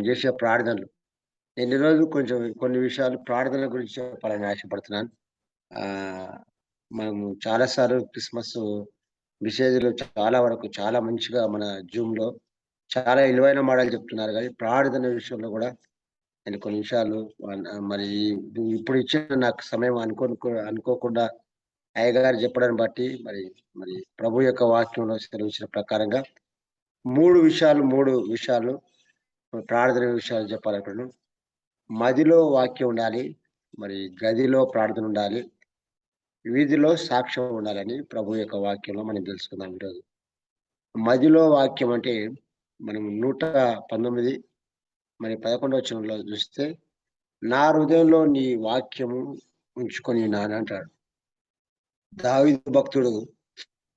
చేసే ప్రార్థనలు. నేను ఈరోజు కొంచెం కొన్ని విషయాలు ప్రార్థనల గురించి చెప్పాలని ఆశపడుతున్నాను. ఆహ్, మనము చాలా సార్లు క్రిస్మస్ మెసేజ్‌లు చాలా వరకు చాలా మంచిగా మన జూమ్‌లో చాలా విలువైన మాటలు చెప్తున్నారు గానీ, ప్రార్థన విషయంలో గూడా నేను కొన్ని విషయాలు మరి ఇప్పుడు ఇచ్చిన నాకు సమయం అనుకోకుండా అయ్యగారు చెప్పడాన్ని బట్టి మరి ప్రభు యొక్క వాక్యంలో సెలవిచ్చిన ప్రకారంగా 3 విషయాలు ప్రార్థన విషయాలు చెప్పాలనుకున్నాను. మదిలో వాక్యం ఉండాలి. మరి గదిలో ప్రార్థన ఉండాలి. వీధిలో సాక్ష్యం ఉండాలని ప్రభు యొక్క వాక్యంలో మనం తెలుసుకుందాం ఈరోజు. మదిలో వాక్యం అంటే మనం 119 మరి 11 వచనంలో చూస్తే, "నా హృదయంలో నీ వాక్యము ఉంచుకొనియున్నాను" అంటాడు. దావీదు భక్తుడు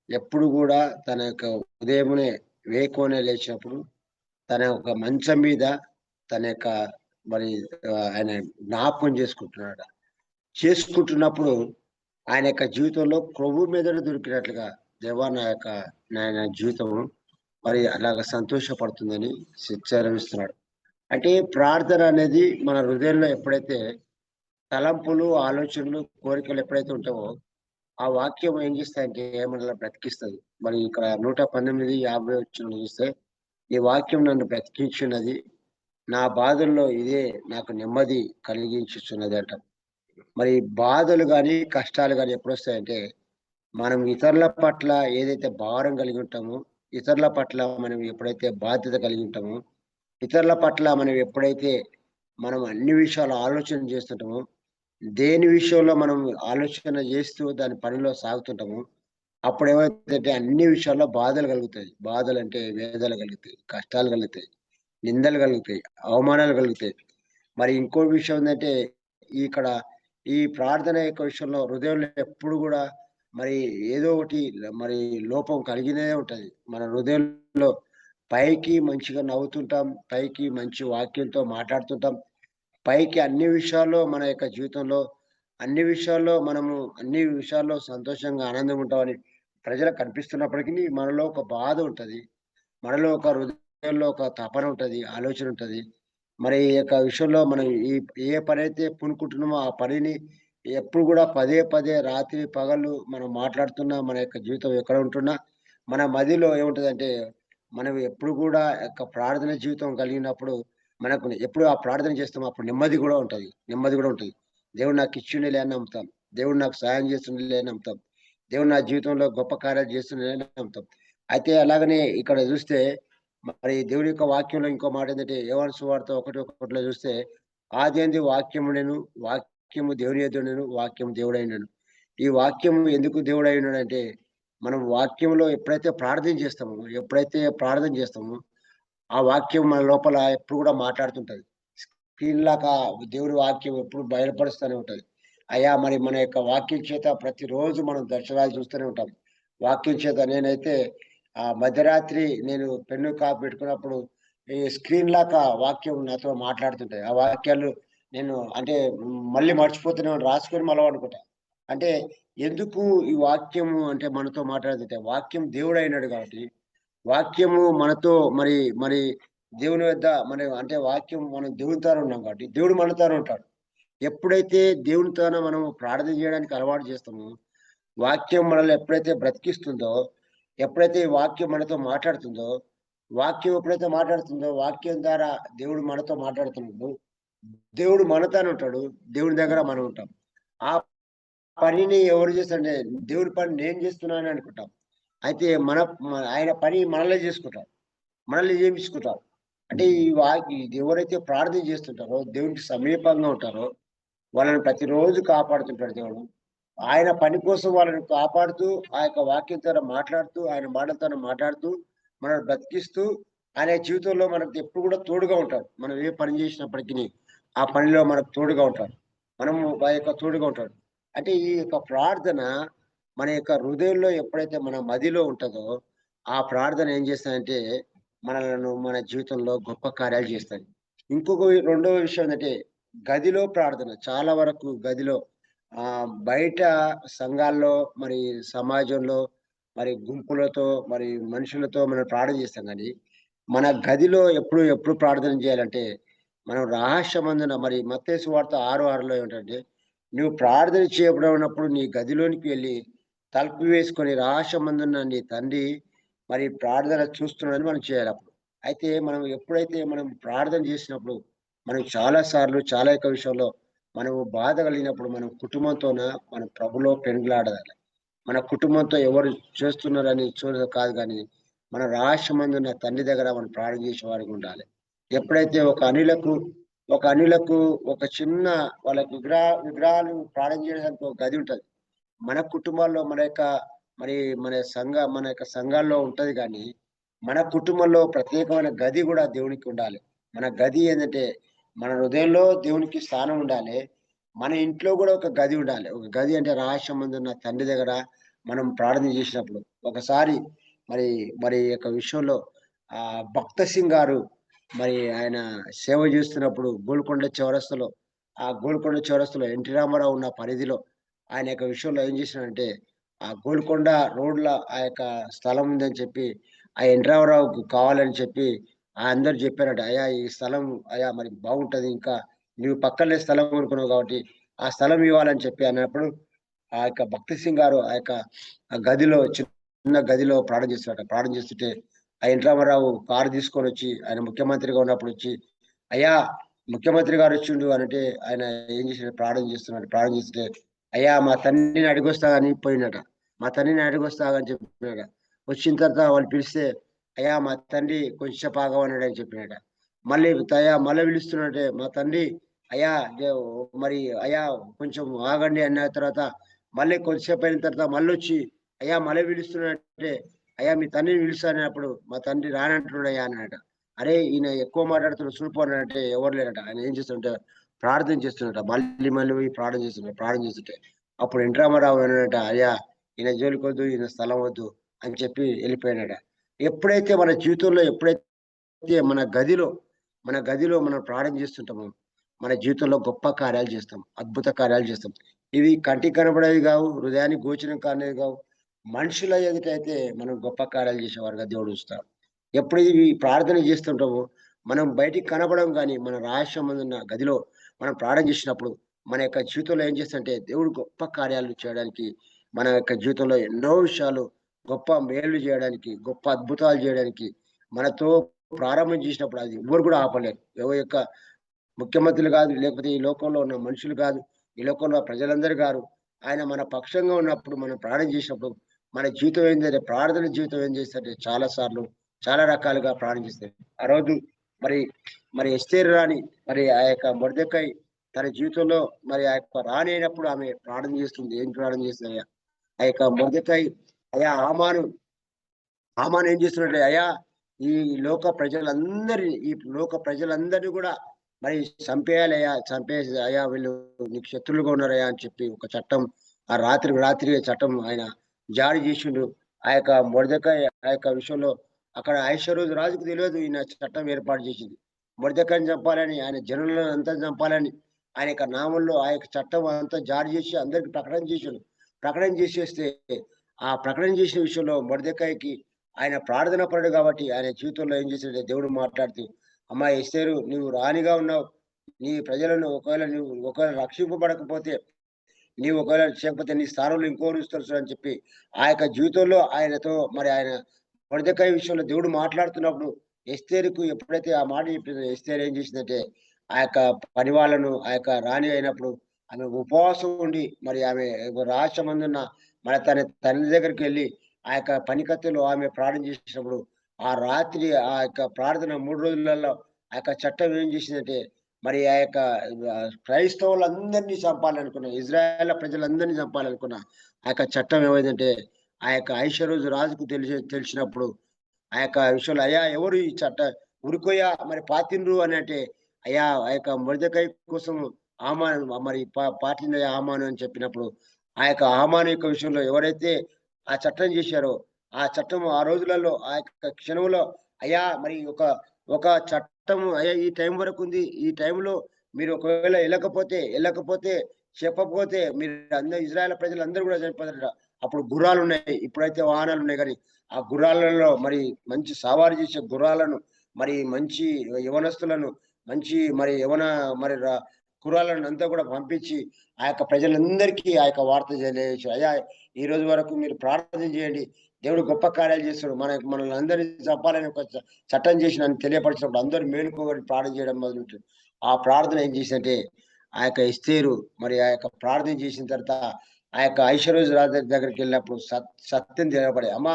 ఎప్పుడు గూడా తన యొక్క ఉదయమునే వేకువనే లేచినప్పుడు తన యొక్క మంచం మీద తన యొక్క మరి ఆయన జ్ఞాపకం చేసుకుంటున్నాడట. చేసుకుంటున్నప్పుడు ఆయన యొక్క జీవితంలో క్రొవ్వు మెదడు దొరికినట్లుగా దేవా నా జీవితము మరి అలాగా సంతోషపడుతుందని సెలవిస్తున్నాడు. అంటే ప్రార్థన అనేది మన హృదయంలో ఎప్పుడైతే తలంపులు, ఆలోచనలు, కోరికలు ఎప్పుడైతే ఉంటావో, ఆ వాక్యం ఏం చేస్తాయంటే మనల్ని బ్రతికిస్తది. మరి ఇక్కడ 119, 50 వచనంలో చూస్తే, "ఈ వాక్యం నన్ను బ్రతికించున్నది. నా బాధల్లో ఇదే నాకు నెమ్మది కలిగించుచున్నది" అంట. మరి బాధలు గాని, కష్టాలు గాని ఎప్పుడొస్తాయంటే, మనం ఇతరుల పట్ల ఏదైతే భారం కలిగి ఉంటామో, ఇతరుల పట్ల మనం ఎప్పుడైతే బాధ్యత కలిగి ఉంటామో, ఇతరుల పట్ల మనం అన్ని విషయాలు ఆలోచన చేస్తుంటామో, దేని విషయంలో మనం ఆలోచన చేస్తూ దాని పనిలో సాగుతుంటామో, అప్పుడేమైతదంటే అన్ని విషయాల్లో బాధలు కలుగుతాయి. బాధలంటే వేదనలు కలుగుతాయి, కష్టాలు కలుగుతాయి, నిందలు కలుగుతాయి, అవమానాలు కలుగుతాయి. మరి ఇంకో విషయం ఏందంటే, ఇక్కడ ఈ ప్రార్థన యొక్క విషయంలో హృదయంలో ఎప్పుడు గూడా మరి ఏదో ఒకటి మరి లోపం కలిగినే ఉంటది. మన హృదయంలో పైకి మంచిగా నవ్వుతుంటాం. పైకి మంచి వాక్యంతో మాట్లాడుతుంటాం. పైకి అన్ని విషయాల్లో మన యొక్క జీవితంలో అన్ని విషయాల్లో సంతోషంగా, ఆనందంగా ఉంటామని ప్రజలకు కనిపిస్తున్నప్పటికిని మనలో ఒక బాధ ఉంటది. మనలో ఒక హృదయంలో ఒక తపన ఉంటది. ఆలోచన ఉంటది. మరి ఈ యొక్క విషయంలో మనం ఏ పనైతే పూనుకుంటున్నామో ఆ పనిని ఎప్పుడు గూడా పదే పదే రాత్రి పగలు మనం మాట్లాడుతున్నా మన యొక్క జీవితం ఎక్కడ ఉంటున్నా, మన మదిలో ఏముంటదంటే, మనం ఎప్పుడు గూడా యొక్క ప్రార్థన జీవితం కలిగినప్పుడు మనకు ఎప్పుడు ఆ ప్రార్థన చేస్తామో అప్పుడు నెమ్మది గూడా ఉంటది. నెమ్మది గూడా ఉంటది. దేవుడు నాకిచ్చిండులే అని నమ్ముతాం. దేవుడు నాకు సహాయం చేస్తుండులే అని నమ్ముతాం. దేవుడు నా జీవితంలో గొప్ప కార్యాలు చేస్తుండులే అని నమ్ముతాం. అయితే అలాగనే ఇక్కడ చూస్తే మరి దేవుని యొక్క వాక్యంలో ఇంకో మాటేంటంటే, యోహాను సువార్త 1:1లో చూస్తే, "ఆదియందు వాక్యముండెను, వాక్యము దేవుని యొద్ద ఉండెను, వాక్యము దేవుడైయుండెను." ఈ వాక్యము ఎందుకు దేవుడైయున్నాడంటే, మనం వాక్యంలో ఎప్పుడైతే ప్రార్థన చేస్తామో, ఆ వాక్యం మన లోపల ఎప్పుడు కూడా మాట్లాడుతుంటది. స్క్రీన్‌లాగా దేవుని వాక్యం ఎప్పుడు బయలుపరుస్తూనే ఉంటది. అయ్యా! మరి మన యొక్క వాక్యం చేత ప్రతిరోజు మనం దర్శనాలు చూస్తూనే ఉంటాం. వాక్యం చేత నేనైతే మధ్యరాత్రి నేను పెన్ను, కాపీ పెట్టుకున్నప్పుడు ఈ స్క్రీన్‌లాగా వాక్యం నాతో మాట్లాడుతుంటది. ఆ వాక్యాలు నేను అంటే మళ్ళీ మర్చిపోతూనే రాసుకొని మళ్ళా పడుకుంటా. అంటే ఎందుకు ఈ వాక్యము అంటే మనతో మాట్లాడుతుంటే వాక్యం దేవుడైనాడు కాబట్టి వాక్యము మనతో మరి, మరి దేవుని వద్ద అంటే వాక్యం మనం దేవునితోనే ఉన్నాం కాబట్టి, దేవుడు మనతోనే ఉంటాడు. ఎప్పుడైతే దేవునితోన మనం ప్రార్థన చేయడానికి అలవాటు చేస్తామో, వాక్యం మనల్ని ఎప్పుడైతే బ్రతికిస్తుందో, ఎప్పుడైతే ఈ వాక్యం మనతో మాట్లాడుతుందో, వాక్యం ద్వారా దేవుడు మనతో మాట్లాడుతున్నప్పుడు, దేవుడు మనతోనే ఉంటాడు. దేవుని దగ్గర మనం ఉంటాం. ఆ పనిని ఎవరు చేస్తారంటే, దేవుడి పని నేను చేస్తున్నానని అనుకుంటాం. అయితే ఆయన పని మనల్నే చేసుకుంటాడు. మనల్ని జేపించుకుంటారు. అంటే ఇది ఎవరైతే ప్రార్థన చేస్తుంటారో, దేవునికి సమీపంగా ఉంటారో, వాళ్ళని ప్రతిరోజు కాపాడుతుంటాడు దేవుడు. ఆయన పని కోసం వాళ్ళని కాపాడుతూ, ఆ యొక్క వాక్యం ద్వారా మాట్లాడుతూ, ఆయన మాటలతోనే మాట్లాడుతూ, మనల్ని బ్రతికిస్తూ, ఆయన జీవితంలో మనకు ఎప్పుడు కూడా తోడుగా ఉంటాడు. మనం ఏ పని చేసినప్పటికిని, ఆ పనిలో మనకు తోడుగా ఉంటాడు. మనము ఆ యొక్క తోడుగా ఉంటాడు. అంటే ఈ యొక్క ప్రార్థన మన యొక్క హృదయంలో ఎప్పుడైతే మన మదిలో ఉంటదో, ఆ ప్రార్థన ఏం చేస్తదంటే, మన జీవితంలో గొప్ప కార్యాలు చేస్తది. రెండవ విషయం ఏంటంటే, గదిలో ప్రార్థన. చాలా వరకు గదిలో బయట సంఘాల్లో, మరి సమాజంలో, మరి గుంపులతో, మరి మనుషులతో మనం ప్రార్థన చేస్తాం గానీ, మన గదిలో ఎప్పుడు ఎప్పుడు ప్రార్థన చేయాలంటే, మనం రహస్యమందున మరి మత్తయి సువార్త 6:6లో ఏమిటంటే, "నువ్వు ప్రార్థన చేయబడినప్పుడు నీ గదిలోనికి వెళ్లి, తలుపు వేసుకొని రహస్యమందున్న నీ తండ్రి మరి ప్రార్థన చూస్తున్నాడని మనం చేయాలప్పుడు." అయితే మనం ఎప్పుడైతే మనం ప్రార్థన చేసినప్పుడు, మనం చాలా సార్లు చాలా యొక్క విషయంలో మనము బాధ కలిగినప్పుడు మనం కుటుంబంతోన మన ప్రభులో పెనుగులాడాలి. మన కుటుంబంతో ఎవరు చేస్తున్నారని చూడడం కాదు గానీ, మన రహస్యమందున్న తండ్రి దగ్గర మనం ప్రార్థన చేసేవారిగా ఉండాలి. ఎప్పుడైతే ఒక అన్యులకు ఒక చిన్న వాళ్ళకి విగ్రహాలు ప్రార్థన చేయడానికి ఒక గది ఉంటది. మన కుటుంబాల్లో మరి మన యొక్క సంఘాల్లో ఉంటది గానీ, మన కుటుంబంలో ప్రత్యేకమైన గది గూడా దేవునికి ఉండాలి. మన గది ఏందంటే, మన హృదయంలో దేవునికి స్థానం ఉండాలె. మన ఇంట్లో గూడా ఒక గది ఉండాలి. ఒక గది అంటే రహస్యమందున్న తండ్రి దగ్గర మనం ప్రార్థన చేసినప్పుడు. ఒకసారి మరి మరి ఈ యొక్క విషయంలో 'భక్త సింగ్' గారు మరి ఆయన సేవ చేస్తున్నప్పుడు గోల్కొండ చౌరస్తాలో ఎన్టీ రామారావు ఉన్న పరిధిలో ఆయన యొక్క విషయంలో ఏం చేసినాడంటే, ఆ గోల్కొండ రోడ్‌ల ఆ యొక్క స్థలం ఉందని చెప్పి, ఆ ఎన్టీ రామారావుకు కావాలని చెప్పి అందరూ చెప్పారట. "అయ్యా! ఈ స్థలం అయ్యా మరి బాగుంటది. ఇంకా నువ్వు పక్కనే స్థలం కొనుక్కున్నావు కాబట్టి, ఆ స్థలం ఇవ్వాలని" చెప్పి అన్నప్పుడు, ఆ యొక్క భక్తి సింగ్ గారు ఆ యొక్క చిన్న గదిలో ప్రార్థన చేస్తాడట. ప్రార్థన చేస్తుంటే, ఆ ఎన్టీ రామారావు కారు తీసుకొనొచ్చి ఆయన ముఖ్యమంత్రిగా ఉన్నప్పుడొచ్చి, "అయ్యా! ముఖ్యమంత్రి గారొచ్చిండు" అనంటే, ఆయన ఏం చేసాడు ప్రార్థన చేస్తున్నాడు. ప్రార్థన చేస్తుంటే, "అయ్యా! మా తండ్రిని అడిగొస్తా" అని పోయిండట. మా తండ్రిని అడిగొస్తా అని చెప్పినాడట. వచ్చిన తర్వాత వాళ్ళు పిలిస్తే, "అయ్యా! మా తండ్రి కొంచెం సేపు ఆగమన్నాడని" చెప్పినాడట. మళ్ళీ పిలుస్తున్నట్టే మా తండ్రి, "అయ్యా! మరి అయ్యా కొంచెం ఆగండి" అన్న తర్వాత మళ్ళీ కొద్దిసేపు అయిన తర్వాత మళ్ళొచ్చి, "అయ్యా! మళ్ళీ పిలుస్తున్నాడంటే" "అయ్యా! మీ తండ్రిని పిలుస్తా" అన్నప్పుడు, "మా తండ్రి రానంటున్నాడయ్యా" అన్నాడట. "అరేయ్! ఈయన ఎక్కువ మాట్లాడుతున్నాడు చూడు పో" అనంటే ఎవరు లేరట. ఆయన ఏం చేస్తుంటే ప్రార్థన చేస్తున్నాడట. మళ్ళీ మళ్ళీ పోయి ప్రార్థన చేస్తున్నాడు. ప్రార్థన చేస్తుంటే అప్పుడు ఎన్టీ రామారావు అన్నాడట, "అయ్యా! ఈయన జోలికొద్దు, ఈయన స్థలం వద్దు" అని చెప్పి ఎళ్ళిపోయాడట. ఎప్పుడైతే మన జీవితంలో ఎప్పుడైతే మన గదిలో మనం ప్రార్థన చేస్తుంటామో, మన జీవితంలో గొప్ప కార్యాలు చేస్తాం. అద్భుత కార్యాలు చేస్తాం. ఇవి కంటికి కనపడేవి గావు. హృదయానికి గోచరం కానివి గావు. మనుషుల ఎదుటైతే మనం గొప్ప కార్యాలు చేసేవారుగా దేవుడు ఉంచుతాడు. ఎప్పుడు ఇవి ప్రార్థన చేస్తుంటామో, మనం బయటికి కనపడం గానీ, మన రహస్యమందున్న గదిలో మనం ప్రార్థన చేసినప్పుడు, మన యొక్క జీవితంలో ఏం చేస్తాడంటే, దేవుడు గొప్ప కార్యాలు చేయడానికి, మన యొక్క జీవితంలో ఎన్నో విషయాలు గొప్ప మేలు జేయడానికి, గొప్ప అద్భుతాలు జేయడానికి, మనతో ప్రారంభం చేసినప్పుడు అది ఎవ్వరు గూడా ఆపలేరు. ఎవరి యొక్క ముఖ్యమంత్రులు గాదు, లేకపోతే ఈ లోకంలో ఉన్న మనుషులు గాదు, ఈ లోకంలో ప్రజలందరూ గారు. ఆయన మన పక్షంగా ఉన్నప్పుడు మనం ప్రార్థన చేసినప్పుడు, మన జీవితం ఏందంటే ప్రార్థన జీవితం ఏం చేస్తదంటే చాలా సార్లు, చాలా రకాలుగా ప్రార్థన చేస్తది. ఆ రోజు మరి, మరి ఎస్తేరు రాణి మరి ఆ యొక్క మొర్దెకై తన జీవితంలో మరి ఆ యొక్క రాణి అయినప్పుడు ఆమె ప్రార్థన చేస్తుంది. ఏం ప్రార్థన చేస్తదయ్యా? ఆ యొక్క మొర్దెకై అయ్యా హామాను ఏం చేస్తున్నాడంటే, "అయ్యా! ఈ ఈ లోక ప్రజలందరిని గూడా మరి చంపేయాలయ్యా! చంపేసి అయ్యా! వీళ్ళు నీకు శత్రువులుగా ఉన్నారయ్యా" అని చెప్పి ఒక చట్టం రాత్రికి రాత్రి చట్టం ఆయన జారీ జేసిండు. ఆ యొక్క మొర్దెకాయి ఆ యొక్క విషయంలో అక్కడ అహష్వేరోషు రాజుకు తెలవదు ఈయన చట్టం ఏర్పాటు జేసింది. మొర్దెకాయిని చంపాలని, ఆయన జనులను అంతా చంపాలని, ఆయన యొక్క నామంలో ఆ యొక్క చట్టం అంతా జారీ జేసి అందరికి ప్రకటన జేసిండు. ప్రకటన జేసేస్తే, ఆ ప్రకటన చేసిన విషయంలో మొర్దెకాయికి ఆయన ప్రార్థనా పరుడు కాబట్టి ఆయన జీవితంలో ఏం చేసాడంటే దేవుడు మాట్లాడుతూ, "అమ్మా ఎస్తేరు నువ్వు రాణిగా ఉన్నావు. నీ ప్రజలను ఒకవేళ రక్షింపబడకపోతే, నీవు ఒకవేళ చేయకపోతే నీ స్థానంలో ఇంకోరు ఇస్తారు" అని చెప్పి ఆ యొక్క జీవితంలో ఆయనతో మరి ఆయన మొర్దెకాయి విషయంలో దేవుడు మాట్లాడుతున్నప్పుడు ఎస్తేరుకు ఎప్పుడైతే ఆ మాట చెప్పిందో ఎస్తేరు ఏం చేసిందంటే, ఆ యొక్క పనివాళ్ళను ఆ యొక్క రాణి అయినప్పుడు ఆమె ఉపవాసం ఉండి మరి ఆమె రహస్యమందున్న తన తండ్రి దగ్గరికెళ్ళి ఆ యొక్క పనికత్తెలో ఆమె ప్రార్థన చేసినప్పుడు, ఆ రాత్రి ఆ యొక్క ప్రార్థన 3 రోజులలో ఆ యొక్క చట్టం ఏం చేసిందంటే, మరి ఆ యొక్క క్రైస్తవులందరినీ చంపాలనుకున్న, ఇజ్రాయేల్ ప్రజలందరినీ చంపాలనుకున్న ఆ యొక్క చట్టం ఏమైందంటే, ఆ యొక్క అహష్వేరోషు రాజుకు తెలిసినప్పుడు, ఆ యొక్క విషయంలో "అయ్యా! ఎవరు ఈ ఉరికొయ్య మరి పాతిండ్రు" అనంటే, అయ్యా! ఆ యొక్క మొర్దెకై కోసం హామాను మరి పాతిందయ్యా హామాను అని చెప్పినప్పుడు, ఆ యొక్క హామాను యొక్క విషయంలో ఎవరైతే ఆ చట్టం చేశారో, ఆ చట్టం ఆ రోజులలో ఆ యొక్క క్షణంలో అయ్యా! మరి ఒక చట్టం అయ్యా! ఈ టైం వరకుంది. ఈ టైంలో మీరు ఒకవేళ ఎళ్ళకపోతే చెప్పకపోతే ఇజ్రాయేల్ ప్రజలందరూ గూడా చనిపోతారట. అప్పుడు గుర్రాలున్నాయి. ఇప్పుడైతే వాహనాలున్నాయి గానీ, ఆ గుర్రాలలో మరి మంచి సవారీ చేసే గుర్రాలను మరి మంచి యవనస్తులను మంచి మరి యవన మరి కుర్రాళ్ళను అంతా కూడా పంపించి ఆ యొక్క ప్రజలందరికీ ఆ యొక్క వార్త తెలియజేశాడు. అయ్యా, ఈ రోజు వరకు మీరు ప్రార్థన చేయండి. దేవుడు గొప్ప కార్యాలు చేస్తాడు. మనల్ని అందరినీ చంపాలని ఒక చట్టం చేసి నన్ను తెలియపరిచినప్పుడు అందరూ మేలుకోబడి ప్రార్థన చేయడం మొదలుపెట్టారు. ఆ ప్రార్థన ఏం చేసిందంటే ఆ యొక్క ఎస్తేరు మరి ఆ యొక్క ప్రార్థన చేసిన తర్వాత ఆ యొక్క ఐశ్వర్యరాజు రాజు దగ్గరికి వెళ్ళినప్పుడు సత్యం తెలపడే, అమ్మా,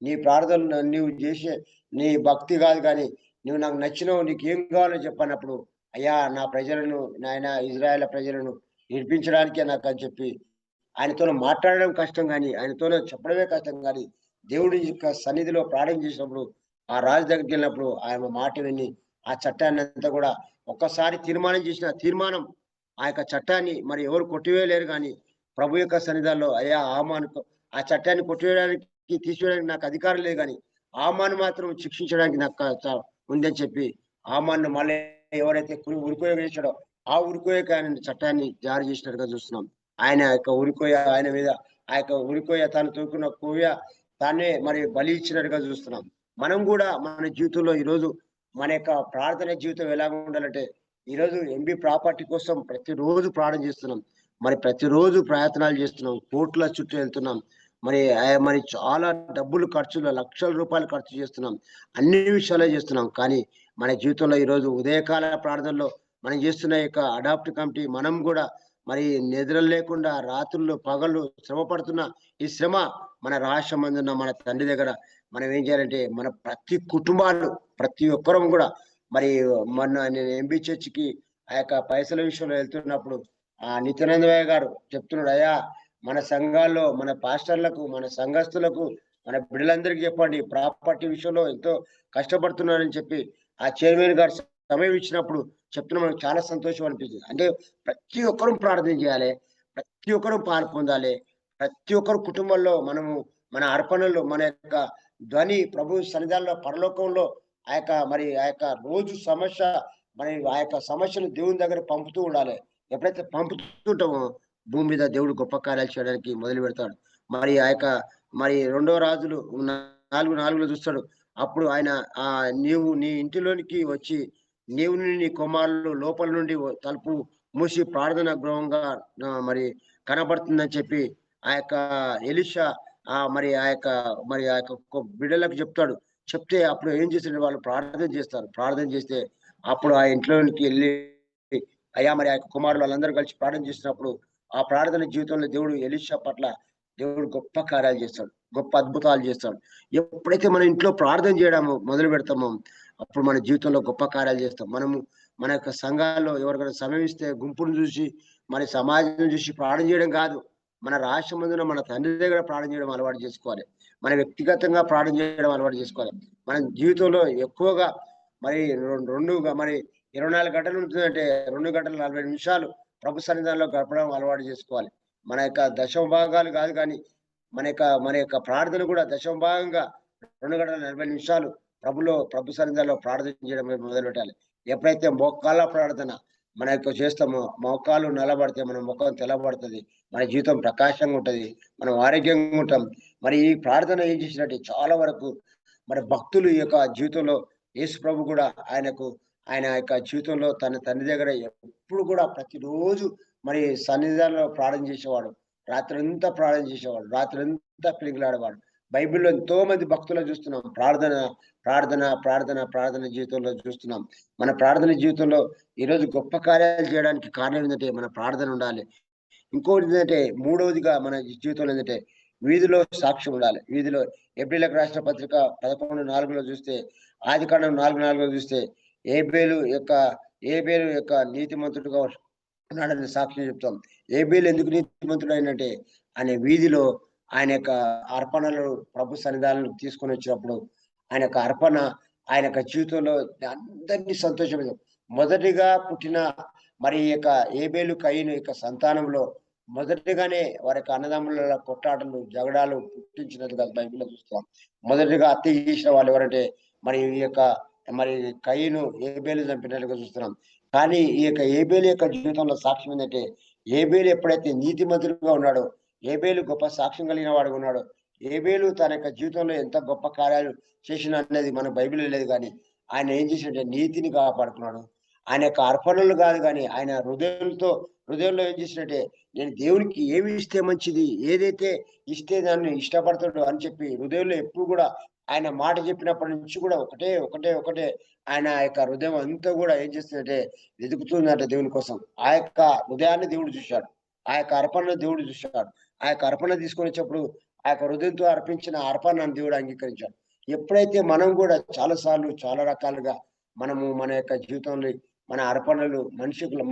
నీ ప్రార్థన నీవు చేసే నీ భక్తి కాదు కానీ నువ్వు నాకు నచ్చినవు, నీకేం కావాలో చెప్పన్నప్పుడు, అయ్యా, నా ప్రజలను, నాయన ఇజ్రాయేల్ ప్రజలను విడిపించడానికే నాకు అని చెప్పి ఆయనతోనే మాట్లాడడం కష్టం గాని, ఆయనతోనే చెప్పడమే కష్టం గాని, దేవుడి యొక్క సన్నిధిలో ప్రార్థన చేసినప్పుడు, ఆ రాజు దగ్గరికెళ్ళినప్పుడు ఆయన మాట విని, ఆ చట్టాన్నంతా కూడా ఒక్కసారి తీర్మానం చేసిన తీర్మానం, ఆ యొక్క చట్టాన్ని మరి ఎవరు కొట్టివేయలేరు గాని, ప్రభు యొక్క సన్నిధానంలో, అయ్యా, హామానుకు ఆ చట్టాన్ని కొట్టివేయడానికి, తీసివేయడానికి నాకు అధికారం లేదు గాని, హామాను మాత్రం శిక్షించడానికి నాకు ఉందని చెప్పి, హామానును మళ్ళీ ఎవరైతే ఉరికోయ వేశాడో, ఆ ఉరికోయకు ఆయన చట్టాన్ని జారీ చేసినట్టుగా చూస్తున్నాం. ఆయన యొక్క ఉరికోయ ఆయన మీద, ఆ యొక్క ఉరికోయ తాను తూకున్న కోయ తానే మరి బలి ఇచ్చినట్టుగా చూస్తున్నాం. మనం కూడా మన జీవితంలో ఈరోజు మన యొక్క ప్రార్థన జీవితం ఎలాగ ఉండాలంటే, ఈరోజు ఎంబీ ప్రాపర్టీ కోసం ప్రతిరోజు ప్రార్థన చేస్తున్నాం. మరి ప్రతిరోజు ప్రయత్నాలు చేస్తున్నాం. కోట్ల చుట్టూ వెళ్తున్నాం. మరి చాలా డబ్బులు ఖర్చులు, లక్షల రూపాయలు ఖర్చు చేస్తున్నాం. అన్ని విషయాల్లో చేస్తున్నాం. కానీ మన జీవితంలో ఈరోజు ఉదయకాల ప్రార్థనలో మనం చేస్తున్న యొక్క అడాప్ట్ కమిటీ మనం కూడా మరి నిద్రలు లేకుండా రాత్రులు పగళ్ళు శ్రమ పడుతున్న ఈ శ్రమ మన రహస్యమందున్న మన తండ్రి దగ్గర మనం ఏం చేయాలంటే, మన ప్రతి కుటుంబాలు ప్రతి ఒక్కరం కూడా మరి మొన్న నేను ఎంబీ చర్చికి ఆ యొక్క పైసల విషయంలో వెళ్తున్నప్పుడు ఆ నిత్యానందయ్య గారు చెప్తున్నాడు, అయ్యా, మన సంఘాల్లో మన పాస్టర్లకు, మన సంఘస్థులకు, మన బిడ్డలందరికీ చెప్పండి, ప్రాపర్టీ విషయంలో ఎంతో కష్టపడుతున్నారని చెప్పి ఆ చైర్మన్ గారు సమయం ఇచ్చినప్పుడు చెప్తున్నా, మనకు చాలా సంతోషం అనిపించింది. అంటే ప్రతి ఒక్కరూ ప్రార్థన చేయాలి. ప్రతి ఒక్కరూ పాలు పొందాలి. ప్రతి ఒక్కరు కుటుంబంలో మనము మన అర్పణలు, మన యొక్క ధ్వని ప్రభు సన్నిధానంలో పరలోకంలో ఆ యొక్క రోజు సమస్య, మరి ఆ యొక్క సమస్యను దేవుని దగ్గర పంపుతూ ఉండాలి. ఎప్పుడైతే పంపుతుంటామో భూమి మీద దేవుడు గొప్ప కార్యాలు చేయడానికి మొదలు పెడతాడు. మరి ఆ యొక్క మరి రెండో రాజులు 4:4లో చూస్తాడు. అప్పుడు ఆయన నీవు నీ ఇంటిలోనికి వచ్చి నీవు నీ కుమారులు లోపల నుండి తలుపు మూసి ప్రార్థన గృహంగా మరి కనబడుతుందని చెప్పి ఆ యొక్క ఎలీషా ఆ యొక్క బిడ్డలకు చెప్తాడు. చెప్తే అప్పుడు ఏం చేశారు, వాళ్ళు ప్రార్థన చేస్తారు. ప్రార్థన చేస్తే అప్పుడు ఆ ఇంట్లోనికి వెళ్ళి, అయ్యా, మరి ఆ యొక్క కుమారులు వాళ్ళందరూ కలిసి ప్రార్థన చేసినప్పుడు ఆ ప్రార్థన జీవితంలో దేవుడు ఎలీషా పట్ల దేవుడు గొప్ప కార్యాలు చేస్తాడు. గొప్ప అద్భుతాలు చేస్తాడు. ఎప్పుడైతే మన ఇంట్లో ప్రార్థన చేయడం మొదలు పెడతామో అప్పుడు మన జీవితంలో గొప్ప కార్యాలు చేస్తాం. మనము మన యొక్క సంఘాల్లో ఎవరికైనా సమయం ఇస్తే గుంపును చూసి, మరి సమాజం చూసి ప్రార్థన చేయడం కాదు. మన రహస్యమందున మన తండ్రి దగ్గర ప్రార్థన చేయడం అలవాటు చేసుకోవాలి. మన వ్యక్తిగతంగా ప్రార్థన చేయడం అలవాటు చేసుకోవాలి. మన జీవితంలో ఎక్కువగా మరి మరి 24 గంటలు ఉంటుందంటే 2 గంటల 40 నిమిషాలు ప్రభు సన్నిధానంలో గడపడం అలవాటు చేసుకోవాలి. మన యొక్క దశమ భాగాలు కాదు కానీ మన యొక్క ప్రార్థన కూడా దశమ భాగంగా 2 గంటల 40 నిమిషాలు ప్రభు సన్నిధానంలో ప్రార్థన చేయడం మొదలుపెట్టాలి. ఎప్పుడైతే మోకాళ్ళ ప్రార్థన మన యొక్క చేస్తామో, మోకాళ్ళు నల్లబడితే మన ముఖం తెల్లబడుతుంది. మన జీవితం ప్రకాశంగా ఉంటది. మనం ఆరోగ్యంగా ఉంటాం. మరి ఈ ప్రార్థన ఏం చేసినట్టే చాలా వరకు మరి భక్తులు ఈ యొక్క జీవితంలో యేసు ప్రభు కూడా ఆయన యొక్క జీవితంలో తన తండ్రి దగ్గర ఎప్పుడు కూడా ప్రతిరోజు మరి సన్నిధానంలో ప్రార్థన చేసేవాడు. రాత్రంతా ప్రార్థన చేసేవాడు. రాత్రంతా పిడుగులాడేవాడు. బైబిల్‌లో ఎంతో మంది భక్తులను చూస్తున్నాం. ప్రార్థన, ప్రార్థన, ప్రార్థన, ప్రార్థన జీవితంలో చూస్తున్నాం. మన ప్రార్థన జీవితంలో ఈరోజు గొప్ప కార్యాలు చేయడానికి కారణం ఏంటంటే మన ప్రార్థన ఉండాలి. ఇంకోటి ఏంటంటే మూడవదిగా మన జీవితంలో ఏంటంటే వీధిలో సాక్ష్యం ఉండాలి. వీధిలో ఏప్రిల్‌కి రాసిన పత్రిక 11:4లో చూస్తే, ఆదికాండం 4:4లో చూస్తే ఏబేలు యొక్క నీతిమంతుడుగా ఉన్నాడని సాక్ష్యం చెప్తాం. ఏబేలు ఎందుకు నీతిమంతుడైనంటే ఆయన వీధిలో ఆయన యొక్క అర్పణలు ప్రభు సన్నిధానానికి తీసుకొని వచ్చినప్పుడు ఆయన యొక్క అర్పణ ఆయన యొక్క జీవితంలో అందరినీ సంతోషపెట్టాం. మొదటిగా పుట్టిన మరి ఈ యొక్క ఏబేలు కయీను యొక్క సంతానంలో మొదటిగానే వారి యొక్క అన్నదమ్ముల కొట్లాటలు, జగడాలు పుట్టించినట్టుగా బైబిల్‌లో చూస్తాం. మొదటిగా హత్య చేసిన వాళ్ళు ఎవరంటే మరి ఈ యొక్క మరి కయీను ఏబేలు చంపినట్టుగా చూస్తున్నాం. కానీ ఈ యొక్క ఏబేలు యొక్క జీవితంలో సాక్ష్యం ఏంటంటే, ఏబేలు ఎప్పుడైతే నీతిమంతుడుగా ఉన్నాడో, ఏబేలు గొప్ప సాక్ష్యం కలిగిన వాడుగా ఉన్నాడో, ఏబేలు తన యొక్క జీవితంలో ఎంత గొప్ప కార్యాలు చేసిననేది మన బైబిల్‌లో లేదు గానీ, ఆయన ఏం చేశాడంటే నీతిని కాపాడుకున్నాడు. ఆయన యొక్క అర్పణలు కాదు గానీ, ఆయన హృదయంలో ఏం చేసినట్టే నేను దేవునికి ఏమి ఇస్తే మంచిది, ఏదైతే ఇస్తే దాన్ని ఇష్టపడతాడు అని చెప్పి హృదయంలో ఎప్పుడు కూడా ఆయన మాట చెప్పినప్పటి నుంచి కూడా ఒకటే ఆయన యొక్క హృదయం అంతా కూడా ఏం చేస్తుందంటే వెతుకుతుందంట దేవుని కోసం. ఆ యొక్క హృదయాన్ని దేవుడు చూశాడు. ఆ యొక్క అర్పణను దేవుడు చూశాడు. ఆ యొక్క అర్పణ తీసుకొని వచ్చినప్పుడు ఆ యొక్క హృదయంతో అర్పించిన అర్పణను దేవుడు అంగీకరించాడు. ఎప్పుడైతే మనం కూడా చాలా సార్లు చాలా రకాలుగా మనము మన యొక్క జీవితంలో మన అర్పణలు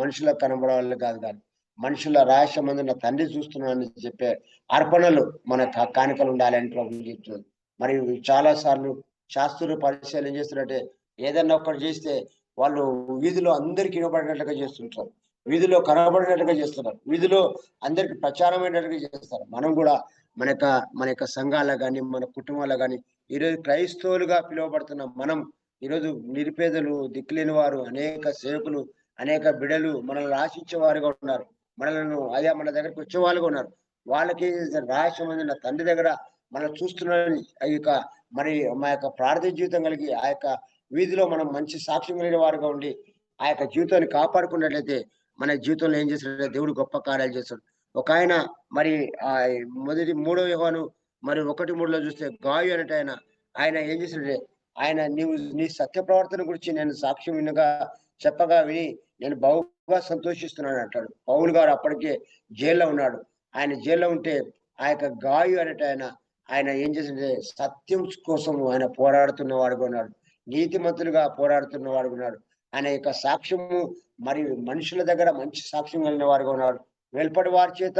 మనుషులకు కనబడాలి కాదు కానీ మనుషుల రహస్యమందున తండ్రి చూస్తున్నాడని చెప్పే అర్పణలు మన కానుకలు ఉండాలని ప్రభు చెప్తుంది. మరి చాలా సార్లు శాస్త్రులు పరిచయాలు ఏం చేస్తున్నారంటే ఏదన్నా ఒక్కటి చేస్తే వాళ్ళు వీధిలో అందరికి వినబడినట్లుగా చేస్తుంటారు, వీధిలో కనబడినట్టుగా చేస్తున్నారు, వీధిలో అందరికి ప్రచారమైనట్టుగా చేస్తారు. మనం కూడా మన యొక్క సంఘాల్లో కానీ మన కుటుంబాల్లో కానీ ఈరోజు క్రైస్తవులుగా పిలువబడుతున్న మనం ఈరోజు నిరుపేదలు, దిక్కులేని వారు, అనేక సేవకులు, అనేక బిడలు మనల్ని ఆశించే వారుగా ఉన్నారు. మన దగ్గరికి వచ్చే వాళ్ళుగా ఉన్నారు. వాళ్ళకి రహస్యమైన తండ్రి దగ్గర మనం చూస్తున్నారని ఆ యొక్క మరి మా యొక్క ప్రార్థన జీవితం కలిగి ఆ యొక్క వీధిలో మనం మంచి సాక్ష్యం కలిగిన వారుగా ఉండి ఆ యొక్క జీవితాన్ని కాపాడుకున్నట్లయితే మన జీవితంలో ఏం చేస్తాడంటే దేవుడు గొప్ప కార్యాలు చేస్తాడు. ఒక ఆయన మరి ఆ మూడో యోహాను మరి 1:3 చూస్తే గాయు అనేట ఆయన ఏం చేశాడంటే ఆయన నీ సత్య ప్రవర్తన గురించి నేను సాక్ష్యం చెప్పగా విని నేను బహుగా సంతోషిస్తున్నాను అంటాడు. పౌలు గారు అప్పటికే జైల్లో ఉన్నాడు. ఆయన జైల్లో ఉంటే ఆ యొక్క గాయు అనేట ఆయన ఏం చేసింటే సత్యం కోసం ఆయన పోరాడుతున్న వాడుగా ఉన్నాడు. నీతిమంతులుగా పోరాడుతున్న వాడుగా ఉన్నాడు. ఆయన యొక్క సాక్ష్యము మరి మనుషుల దగ్గర మంచి సాక్ష్యం కలిగిన వాడుగా ఉన్నాడు. వెలుపటి వారి చేత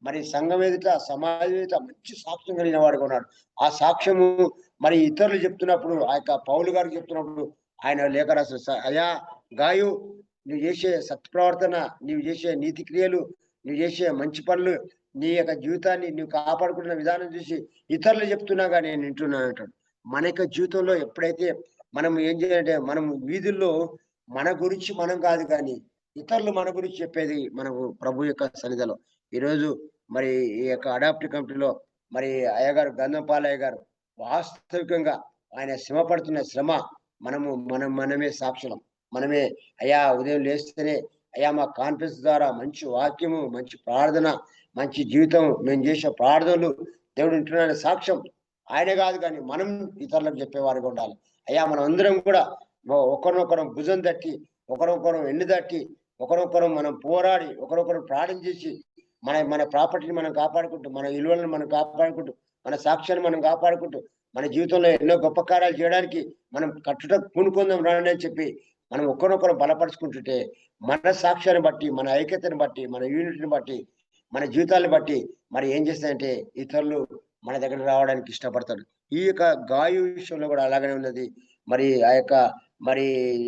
మరి సంఘం ఎదుట సమాజం ఎదుట మంచి సాక్ష్యం కలిగిన వాడుగా ఉన్నాడు. ఆ సాక్ష్యము మరి ఇతరులు చెప్తున్నప్పుడు ఆ యొక్క పౌలు గారికి చెప్తున్నప్పుడు ఆయన లేఖ రాసిన అయా గాయు నువ్వు చేసే సత్ప్రవర్తన, నువ్వు చేసే నీతి క్రియలు, నువ్వు చేసే మంచి పనులు, నీ యొక్క జీవితాన్ని నువ్వు కాపాడుకుంటున్న విధానం చూసి ఇతరులు చెప్తున్నా కానీ నేను వింటున్నాను అంటాడు. మన యొక్క జీవితంలో ఎప్పుడైతే మనం ఏం చేయాలంటే మనం వీధుల్లో మన గురించి మనం కాదు కానీ ఇతరులు మన గురించి చెప్పేది మనకు ప్రభు యొక్క సన్నిధిలో. ఈరోజు మరి ఈ యొక్క అడాప్ట్ కమిటీలో మరి అయ్యగారు గంధంపాలయ్య గారు వాస్తవికంగా ఆయన శ్రమ పడుతున్న శ్రమ మనమే సాక్షులం. మనమే అయ్యా ఉదయం లేస్తేనే అయ్యా మా కాన్ఫరెన్స్ ద్వారా మంచి వాక్యము, మంచి ప్రార్థన, మంచి జీవితం మేము చేసే ప్రార్థనలు దేవుడు వింటున్నాడనే సాక్ష్యం ఆయనే కాదు కానీ మనం ఇతరులకు చెప్పేవారుగా ఉండాలి. అయ్యా మనం అందరం కూడా ఒకరినొకరం భుజం తట్టి, ఒకరొకరం ఎన్ను తట్టి, ఒకరొకరం మనం పోరాడి, ఒకరొకరు ప్రార్థన చేసి మన మన ప్రాపర్టీని మనం కాపాడుకుంటూ, మన విలువలను మనం కాపాడుకుంటూ, మన సాక్ష్యాన్ని మనం కాపాడుకుంటూ, మన జీవితంలో ఎన్నో గొప్ప కార్యాలు చేయడానికి మనం కట్టుట పూనుకుందాం రండి అని చెప్పి మనం ఒకరినొకరు బలపరుచుకుంటుంటే మన సాక్ష్యాన్ని బట్టి, మన ఐక్యతను బట్టి, మన యూనిట్ని బట్టి, మన జీవితాన్ని బట్టి మరి ఏం చేస్తాయంటే ఇతరులు మన దగ్గర రావడానికి ఇష్టపడతాడు. ఈ యొక్క గాయు విషయంలో కూడా అలాగనే ఉన్నది. మరి ఆ యొక్క మరి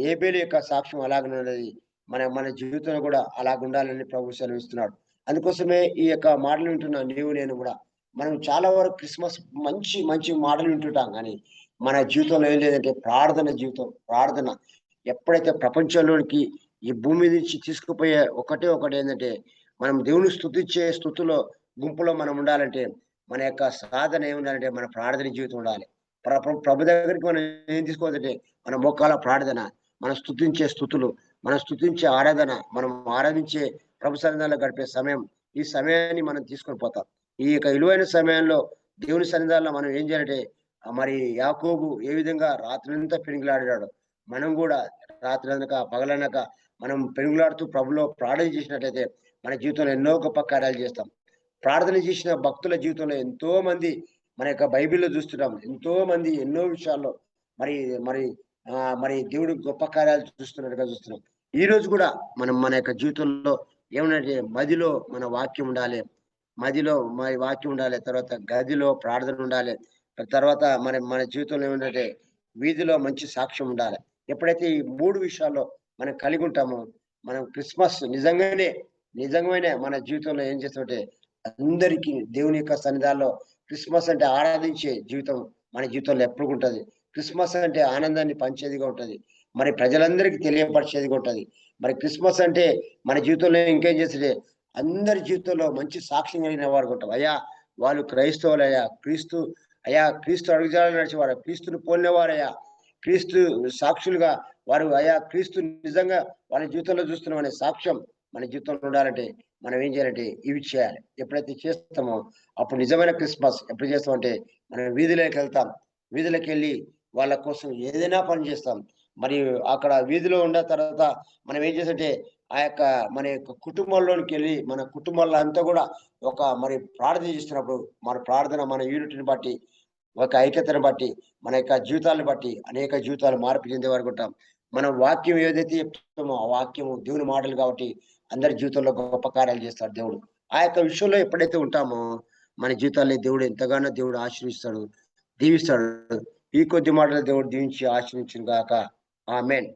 ఏబేలు యొక్క సాక్ష్యం అలాగనే ఉన్నది. మన మన జీవితంలో కూడా అలాగ ఉండాలని ప్రభు సెలవిస్తున్నాడు. అందుకోసమే ఈ యొక్క మాటలు వింటున్న నీవు నేను కూడా మనం చాలా వరకు క్రిస్మస్ మంచి మంచి మాటలు వింటుంటాం కానీ మన జీవితంలో ఏం లేదంటే ప్రార్థన ఎప్పుడైతే ప్రపంచంలోనికి ఈ భూమి నుంచి తీసుకుపోయే ఒకటి ఏంటంటే మనం దేవుని స్తుతించే స్థుతిలో గుంపులో మనం ఉండాలంటే మన యొక్క సాధన ఏముండాలంటే మన ప్రార్థన జీవితం ఉండాలి. ప్రభు దగ్గరికి మనం ఏం తీసుకోవాలంటే మన మోకాల ప్రార్థన, మనం స్తుతించే స్థుతులు, మనం స్తుతించే ఆరాధన, మనం ఆరాధించే ప్రభు సన్నిధానంలో గడిపే సమయం, ఈ సమయాన్ని మనం తీసుకొని పోతాం. ఈ యొక్క విలువైన సమయంలో దేవుని సన్నిధానంలో మనం ఏం చేయాలంటే మరి యాకోబు ఏ విధంగా రాత్రంతా పెనుగులాడాడు, మనం కూడా రాత్రి అనక పగలనక మనం పెనుగులాడుతూ ప్రభులో ప్రార్థన చేసినట్లయితే మన జీవితంలో ఎన్నో గొప్ప కార్యాలు చేస్తాం. ప్రార్థన చేసిన భక్తుల జీవితంలో ఎంతో మంది మన యొక్క బైబిల్లో చూస్తున్నాం. ఎంతో మంది ఎన్నో విషయాల్లో మరి మరి మరి దేవుడు గొప్ప కార్యాలు చూస్తున్నట్టుగా చూస్తున్నాం. ఈ రోజు కూడా మనం మన యొక్క జీవితంలో ఏమనంటే మదిలో మన వాక్యం ఉండాలి. మదిలో మన వాక్యం ఉండాలి. తర్వాత గదిలో ప్రార్థన ఉండాలి. తర్వాత మన మన జీవితంలో ఏమంటే వీధిలో మంచి సాక్ష్యం ఉండాలి. ఎప్పుడైతే ఈ 3 విషయాల్లో మనం కలిగి ఉంటామో మనం క్రిస్మస్ నిజంగానే మన జీవితంలో ఏం చేస్తామంటే అందరికీ దేవుని యొక్క సన్నిధానంలో క్రిస్మస్ అంటే ఆరాధించే జీవితం మన జీవితంలో ఎప్పుడు ఉంటది. క్రిస్మస్ అంటే ఆనందాన్ని పంచేదిగా ఉంటది. మరి ప్రజలందరికీ తెలియపరిచేదిగా ఉంటది. మరి క్రిస్మస్ అంటే మన జీవితంలో ఇంకేం చేస్తే అందరి జీవితంలో మంచి సాక్ష్యం కలిగిన వారు ఉంటాం. అయ్యా వాళ్ళు క్రైస్తవులయ్యా, క్రీస్తు అడుగుజాడలు నడిచేవారు, క్రీస్తుని పోలినవారయ్యా, క్రీస్తు సాక్షులుగా వారు అయా క్రీస్తు నిజంగా వాళ్ళ జీవితంలో చూస్తున్నాం అనే సాక్ష్యం మన జీవితంలో ఉండాలంటే మనం ఏం చేయాలంటే ఇవి చేయాలి. ఎప్పుడైతే చేస్తామో అప్పుడు నిజమైన క్రిస్మస్ ఎప్పుడు చేస్తామంటే మనం వీధిలోకి వెళ్తాం. వీధిలోకి వెళ్ళి వాళ్ళ కోసం ఏదైనా పని చేస్తాం. మరి అక్కడ వీధిలో ఉన్న తర్వాత మనం ఏం చేసంటే ఆ యొక్క మన యొక్క కుటుంబంలోనికి వెళ్ళి మన కుటుంబాల్లో అంతా కూడా ఒక మరి ప్రార్థన చేస్తున్నప్పుడు మన ప్రార్థన మన యూనిట్ని బట్టి ఒక ఐక్యతను బట్టి మన యొక్క జీవితాలను బట్టి అనేక జీవితాలు మార్పు చెందే వరకు ఉంటాం. మనం వాక్యం ఏదైతే చెప్తామో ఆ వాక్యము దేవుని మాటలు కాబట్టి అందరి జీవితంలో గొప్ప కార్యాలు చేస్తాడు దేవుడు. ఆ యొక్క విషయంలో ఎప్పుడైతే ఉంటామో మన జీవితాన్ని దేవుడు ఎంతగానో దేవుడు ఆశీర్వదిస్తాడు, దీవిస్తాడు. ఈ కొద్ది మాటలు దేవుడు దీవించి ఆశీర్వదించును గాక. ఆమేన్.